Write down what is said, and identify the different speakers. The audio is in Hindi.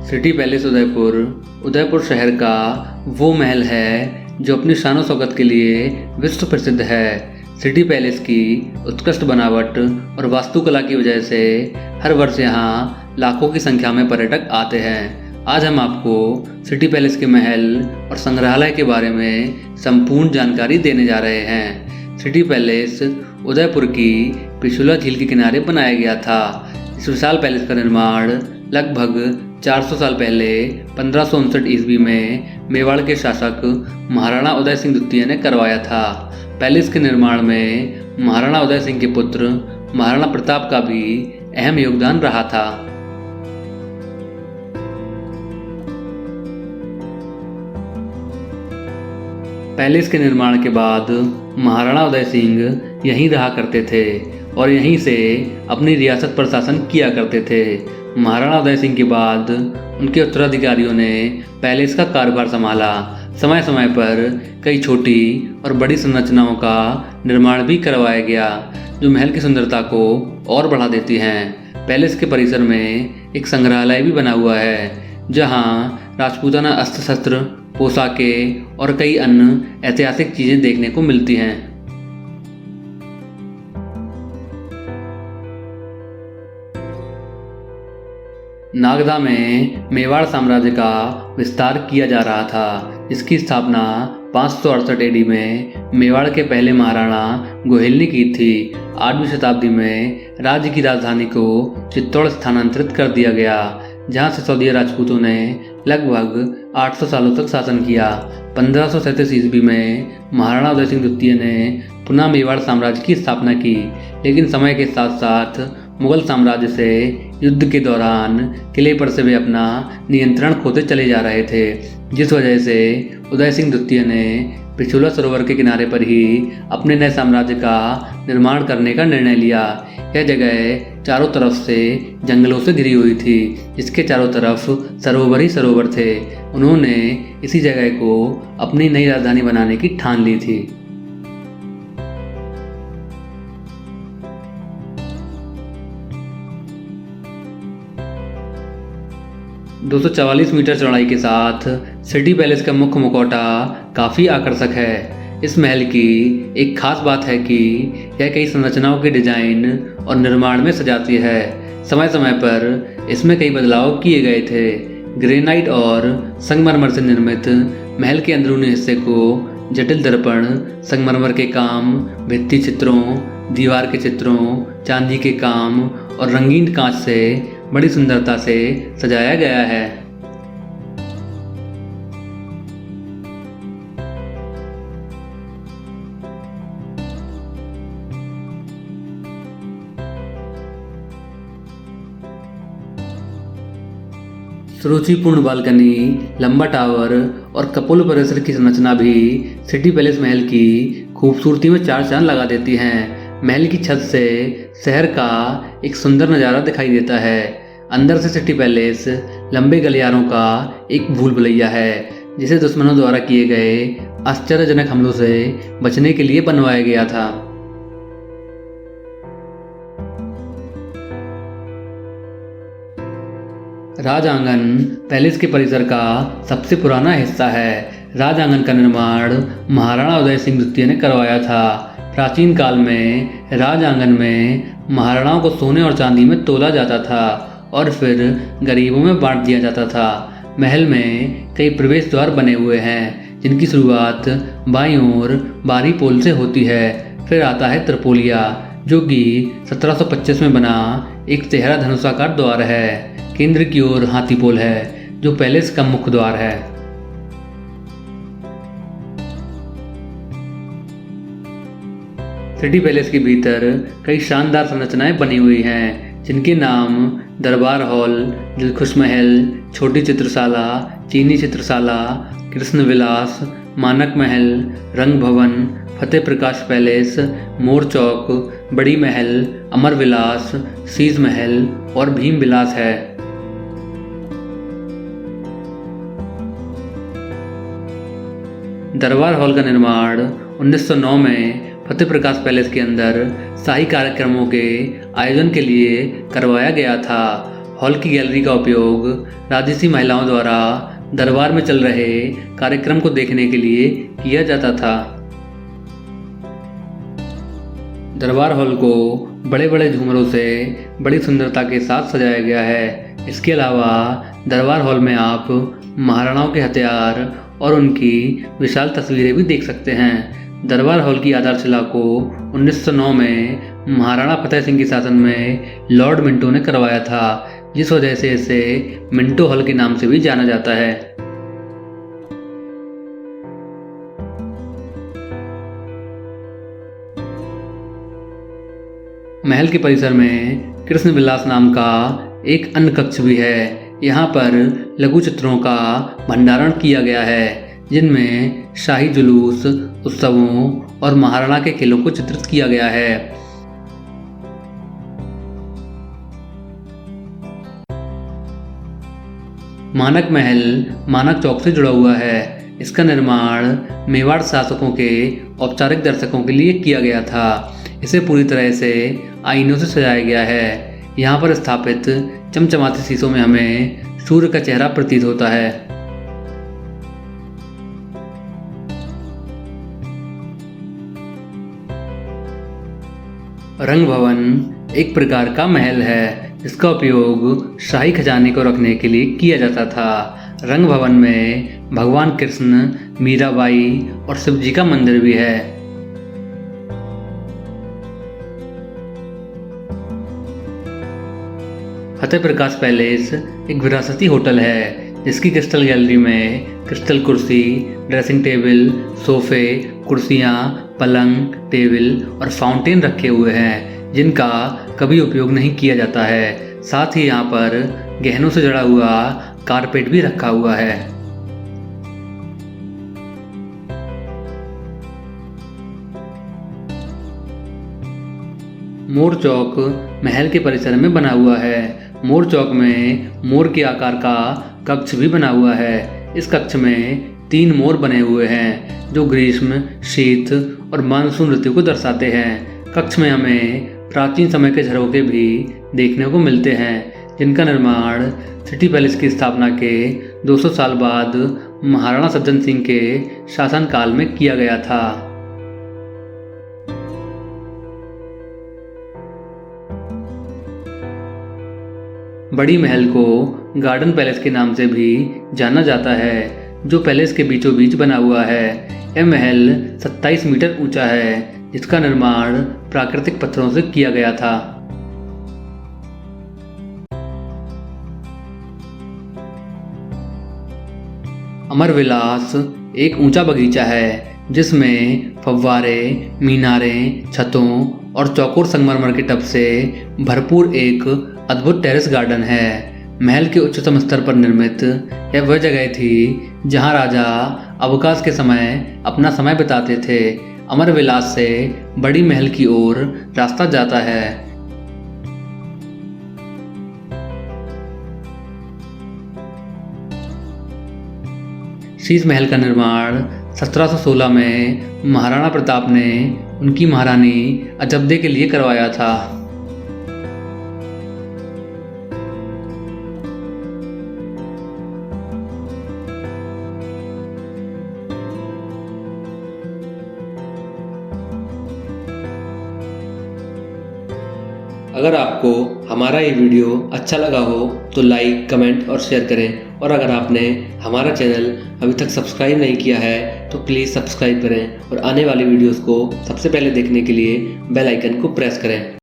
Speaker 1: सिटी पैलेस उदयपुर उदयपुर शहर का वो महल है जो अपनी शान शौकत के लिए विश्व प्रसिद्ध है। सिटी पैलेस की उत्कृष्ट बनावट और वास्तुकला की वजह से हर वर्ष यहाँ लाखों की संख्या में पर्यटक आते हैं। आज हम आपको सिटी पैलेस के महल और संग्रहालय के बारे में संपूर्ण जानकारी देने जा रहे हैं। सिटी पैलेस उदयपुर की पिछुला झील के किनारे बनाया गया था। इस विशाल पैलेस का निर्माण लगभग 400 साल पहले 1559 ईस्वी में मेवाड़ के शासक महाराणा उदय सिंह द्वितीय ने करवाया था। पैलेस के निर्माण में महाराणा उदय सिंह के पुत्र महाराणा प्रताप का भी अहम योगदान रहा था। पैलेस के निर्माण के बाद महाराणा उदय सिंह यहीं रहा करते थे और यहीं से अपनी रियासत पर शासन किया करते थे। महाराणा उदय सिंह के बाद उनके उत्तराधिकारियों ने पैलेस का कार्यभार संभाला। समय समय पर कई छोटी और बड़ी संरचनाओं का निर्माण भी करवाया गया जो महल की सुंदरता को और बढ़ा देती हैं। पैलेस के परिसर में एक संग्रहालय भी बना हुआ है जहां राजपूताना अस्त्र शस्त्र, पोशाकें और कई अन्य ऐतिहासिक चीजें देखने को मिलती हैं। नागदा में मेवाड़ साम्राज्य का विस्तार किया जा रहा था, जिसकी स्थापना 568 एडी में मेवाड़ के पहले महाराणा गोहिल ने की थी। 8वीं शताब्दी में राज्य की राजधानी को चित्तौड़ स्थानांतरित कर दिया गया, जहां सिसोदिया राजपूतों ने लगभग 800 सालों तक शासन किया। 1537 ईस्वी में महाराणा उदय सिंह द्वितीय ने पुनः मेवाड़ साम्राज्य की स्थापना की, लेकिन समय के साथ साथ मुगल साम्राज्य से युद्ध के दौरान किले पर से वे अपना नियंत्रण खोते चले जा रहे थे, जिस वजह से उदय सिंह द्वितीय ने पिछुला सरोवर के किनारे पर ही अपने नए साम्राज्य का निर्माण करने का निर्णय लिया। यह जगह चारों तरफ से जंगलों से घिरी हुई थी, जिसके चारों तरफ सरोवर ही सरोवर थे। उन्होंने इसी जगह को अपनी नई राजधानी बनाने की ठान ली थी। 244 मीटर चौड़ाई के साथ सिटी पैलेस का मुख्य मुखौटा काफ़ी आकर्षक है। इस महल की एक खास बात है कि यह कई संरचनाओं के डिजाइन और निर्माण में सजाती है। समय समय पर इसमें कई बदलाव किए गए थे। ग्रेनाइट और संगमरमर से निर्मित महल के अंदरूनी हिस्से को जटिल दर्पण, संगमरमर के काम, भित्ति चित्रों, दीवार के चित्रों, चांदी के काम और रंगीन कांच से बड़ी सुंदरता से सजाया गया है। सुरुचिपूर्ण बालकनी, लंबा टावर और कपोल परिसर की संरचना भी सिटी पैलेस महल की खूबसूरती में चार चांद लगा देती हैं। महल की छत से शहर का एक सुंदर नज़ारा दिखाई देता है। अंदर से सिटी पैलेस लंबे गलियारों का एक भूल भुलैया है, जिसे दुश्मनों द्वारा किए गए आश्चर्यजनक हमलों से बचने के लिए बनवाया गया था। राज आंगन पैलेस के परिसर का सबसे पुराना हिस्सा है। राज आंगन का निर्माण महाराणा उदय सिंह द्वितीय ने करवाया था। प्राचीन काल में राज आंगन में महाराणाओं को सोने और चांदी में तोला जाता था और फिर गरीबों में बांट दिया जाता था। महल में कई प्रवेश द्वार बने हुए हैं, जिनकी शुरुआत बाईं ओर बारी पोल से होती है। फिर आता है त्रिपोलिया, जो कि 1725 में बना एक तिहरा धनुषाकार द्वार है। केंद्र की ओर हाथी पोल है, जो पैलेस का मुख्य द्वार है। सिटी पैलेस के भीतर कई शानदार संरचनाएं बनी हुई हैं, जिनके नाम दरबार हॉल, दिलखुश महल, छोटी चित्रशाला, चीनी चित्रशाला, कृष्ण विलास, मानक महल, रंग भवन, फतेह प्रकाश पैलेस, मोर चौक, बड़ी महल, अमर विलास, शीश महल और भीम विलास है। दरबार हॉल का निर्माण 1909 में फतेह प्रकाश पैलेस के अंदर शाही कार्यक्रमों के आयोजन के लिए करवाया गया था। हॉल की गैलरी का उपयोग राजसी महिलाओं द्वारा दरबार में चल रहे कार्यक्रम को देखने के लिए किया जाता था। दरबार हॉल को बड़े बड़े झूमरों से बड़ी सुंदरता के साथ सजाया गया है। इसके अलावा दरबार हॉल में आप महाराणाओं के हथियार और उनकी विशाल तस्वीरें भी देख सकते हैं। दरबार हॉल की आधारशिला को 1909 में महाराणा फतेह सिंह के शासन में लॉर्ड मिंटो ने करवाया था, जिस वजह से इसे मिंटो हॉल के नाम से भी जाना जाता है। महल के परिसर में कृष्ण विलास नाम का एक अन्य कक्ष भी है। यहाँ पर लघु चित्रों का भंडारण किया गया है, जिनमें शाही जुलूस, उत्सवों और महाराणा के खेलों को चित्रित किया गया है। मानक महल मानक चौक से जुड़ा हुआ है। इसका निर्माण मेवाड़ शासकों के औपचारिक दर्शकों के लिए किया गया था। इसे पूरी तरह से आईनों से सजाया गया है। यहाँ पर स्थापित चमचमाते शीशों में हमें सूर्य का चेहरा प्रतीत होता है। रंग भवन एक प्रकार का महल है, जिसका उपयोग शाही खजाने को रखने के लिए किया जाता था। रंग भवन में भगवान कृष्ण, मीराबाई और शिव जी का मंदिर भी है। फतेह प्रकाश पैलेस एक विरासती होटल है, जिसकी क्रिस्टल गैलरी में क्रिस्टल कुर्सी, ड्रेसिंग टेबल, सोफे, कुर्सियाँ, पलंग, टेबल और फाउंटेन रखे हुए हैं, जिनका कभी उपयोग नहीं किया जाता है। साथ ही यहाँ पर गहनों से जड़ा हुआ कारपेट भी रखा हुआ है। मोर चौक महल के परिसर में बना हुआ है। मोर चौक में मोर के आकार का कक्ष भी बना हुआ है। इस कक्ष में 3 मोर बने हुए हैं, जो ग्रीष्म, शीत और मानसून ऋतु को दर्शाते हैं। कक्ष में हमें प्राचीन समय के झरोखे भी देखने को मिलते हैं, जिनका निर्माण सिटी पैलेस की स्थापना के 200 साल बाद महाराणा सज्जन सिंह के शासनकाल में किया गया था। बड़ी महल को गार्डन पैलेस के नाम से भी जाना जाता है, जो पैलेस के बीचों बीच बना हुआ है। यह महल 27 मीटर ऊंचा है, जिसका निर्माण प्राकृतिक पत्थरों से किया गया था। अमर विलास एक ऊंचा बगीचा है, जिसमें फव्वारे, मीनारें, छतों और चौकोर संगमरमर के टब से भरपूर एक अद्भुत टेरेस गार्डन है। महल के उच्चतम स्तर पर निर्मित यह वह जगह थी जहां राजा अवकाश के समय अपना समय बिताते थे। अमर विलास से बड़ी महल की ओर रास्ता जाता है। शीश महल का निर्माण 1716 में महाराणा प्रताप ने उनकी महारानी अजब्दे के लिए करवाया था। अगर आपको हमारा ये वीडियो अच्छा लगा हो तो लाइक, कमेंट और शेयर करें। और अगर आपने हमारा चैनल अभी तक सब्सक्राइब नहीं किया है तो प्लीज़ सब्सक्राइब करें और आने वाली वीडियोस को सबसे पहले देखने के लिए बेल आइकन को प्रेस करें।